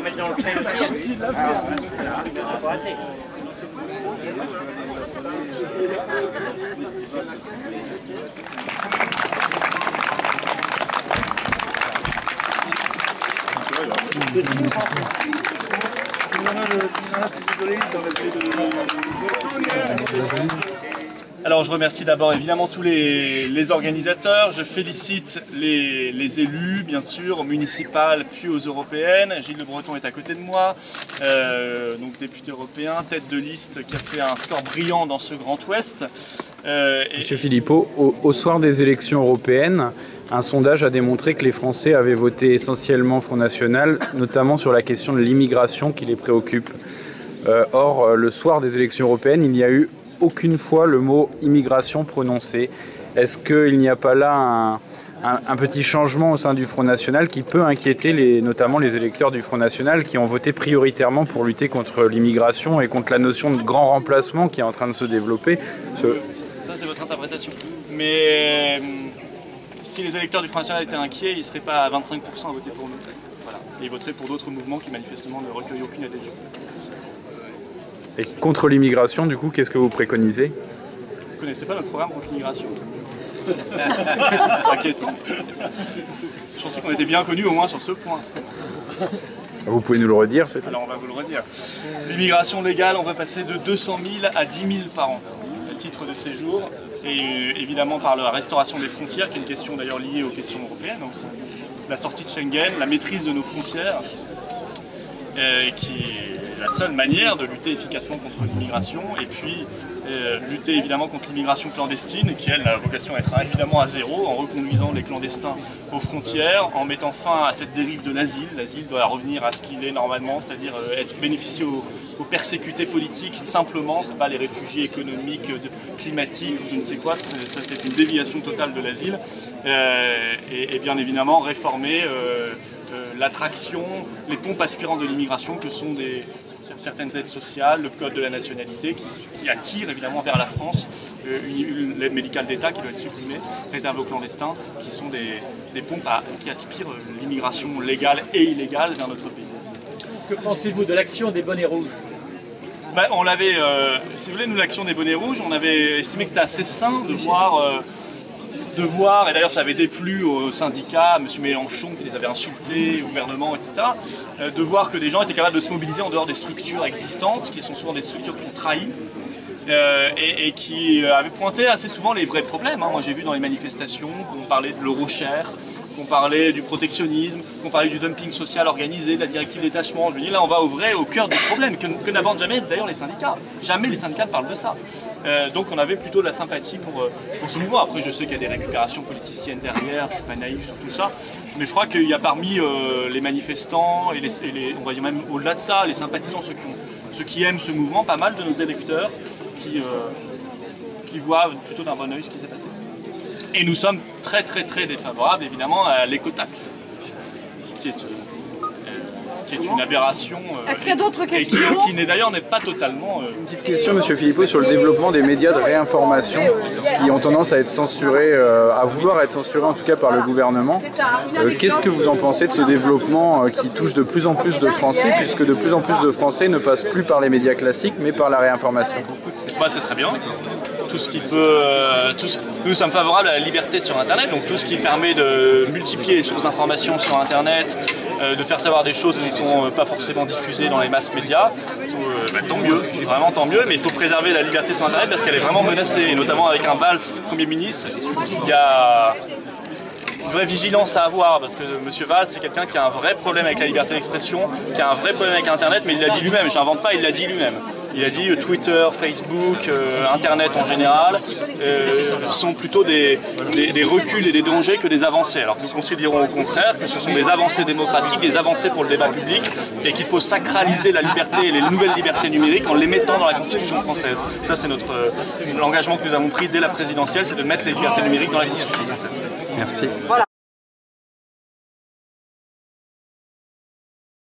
pour mettre dans le train aussi. Alors je remercie d'abord évidemment tous les organisateurs, je félicite les élus bien sûr, aux municipales puis aux européennes. Gilles Le Breton est à côté de moi, donc député européen, tête de liste qui a fait un score brillant dans ce Grand Ouest. Monsieur Philippot, au soir des élections européennes, un sondage a démontré que les Français avaient voté essentiellement Front National, notamment sur la question de l'immigration qui les préoccupe. Or, le soir des élections européennes, il n'y a eu aucune fois le mot immigration prononcé. Est-ce qu'il n'y a pas là un petit changement au sein du Front National qui peut inquiéter notamment les électeurs du Front National qui ont voté prioritairement pour lutter contre l'immigration et contre la notion de grand remplacement qui est en train de se développer? Ça c'est votre interprétation. Mais si les électeurs du Front National étaient inquiets, ils ne seraient pas à 25% à voter pour nous. Voilà. Et ils voteraient pour d'autres mouvements qui manifestement ne recueillent aucune adhésion. Et contre l'immigration, du coup, qu'est-ce que vous préconisez? Vous ne connaissez pas notre programme contre l'immigration? C'est inquiétant. Je pensais qu'on était bien connus au moins sur ce point. Vous pouvez nous le redire peut-être? Alors on va vous le redire. L'immigration légale, on va passer de 200 000 à 10 000 par an, à titre de séjour. Et évidemment par la restauration des frontières, qui est une question d'ailleurs liée aux questions européennes aussi. La sortie de Schengen, la maîtrise de nos frontières, qui est la seule manière de lutter efficacement contre l'immigration, et puis lutter évidemment contre l'immigration clandestine, qui elle a vocation à être évidemment à zéro, en reconduisant les clandestins aux frontières, en mettant fin à cette dérive de l'asile. L'asile doit revenir à ce qu'il est normalement, c'est-à-dire bénéficier aux persécutés politiques simplement, c'est pas les réfugiés économiques, climatiques, ou je ne sais quoi, ça c'est une déviation totale de l'asile, et bien évidemment réformer l'attraction, les pompes aspirantes de l'immigration que sont certaines aides sociales, le code de la nationalité qui attire évidemment vers la France l'aide médicale d'État qui doit être supprimée, réservée aux clandestins, qui sont des pompes qui aspirent l'immigration légale et illégale vers notre pays. Que pensez-vous de l'action des bonnets rouges? On l'avait, si vous voulez, nous l'action des bonnets rouges, on avait estimé que c'était assez sain de voir, et d'ailleurs ça avait déplu aux syndicats, M. Mélenchon qui les avait insultés, au gouvernement, etc., de voir que des gens étaient capables de se mobiliser en dehors des structures existantes, qui sont souvent des structures qui ont trahi, et qui avaient pointé assez souvent les vrais problèmes. Moi j'ai vu dans les manifestations qu'on parlait de l'euro cher, qu'on parlait du protectionnisme, qu'on parlait du dumping social organisé, de la directive détachement. Je veux dire, là on va au cœur du problème, que n'abordent jamais d'ailleurs les syndicats. Jamais les syndicats ne parlent de ça. Donc on avait plutôt de la sympathie pour ce mouvement. Après je sais qu'il y a des récupérations politiciennes derrière, je ne suis pas naïf sur tout ça, mais je crois qu'il y a parmi les manifestants et on va dire même au-delà de ça, les sympathisants, ceux qui aiment ce mouvement, pas mal de nos électeurs qui voient plutôt d'un bon oeil ce qui s'est passé. Et nous sommes très défavorables évidemment à l'écotaxe, qui est une aberration. Est-ce qu'il y a d'autres questions? Qui d'ailleurs n'est pas totalement... Une petite question, Monsieur Philippot, sur le développement des médias de réinformation qui ont tendance à être censurés, à vouloir être censurés en tout cas par le gouvernement. Qu'est-ce que vous en pensez de ce développement qui touche de plus en plus de Français, puisque de plus en plus de Français ne passent plus par les médias classiques mais par la réinformation? C'est très bien. Tout ce qui peut, nous sommes favorables à la liberté sur Internet, donc tout ce qui permet de multiplier les sources d'informations sur Internet, de faire savoir des choses qui ne sont pas forcément diffusées dans les masses médias, tant mieux, vraiment tant mieux, mais il faut préserver la liberté sur Internet parce qu'elle est vraiment menacée, et notamment avec un Valls Premier ministre, il y a une vraie vigilance à avoir, parce que M. Valls c'est quelqu'un qui a un vrai problème avec la liberté d'expression, qui a un vrai problème avec Internet, mais il l'a dit lui-même, je n'invente pas, il l'a dit lui-même. Il a dit Twitter, Facebook, Internet en général sont plutôt des reculs et des dangers que des avancées. Alors que nous considérons au contraire que ce sont des avancées démocratiques, des avancées pour le débat public, et qu'il faut sacraliser la liberté et les nouvelles libertés numériques en les mettant dans la Constitution française. Ça c'est l'engagement que nous avons pris dès la présidentielle, c'est de mettre les libertés numériques dans la Constitution française. Merci. Voilà.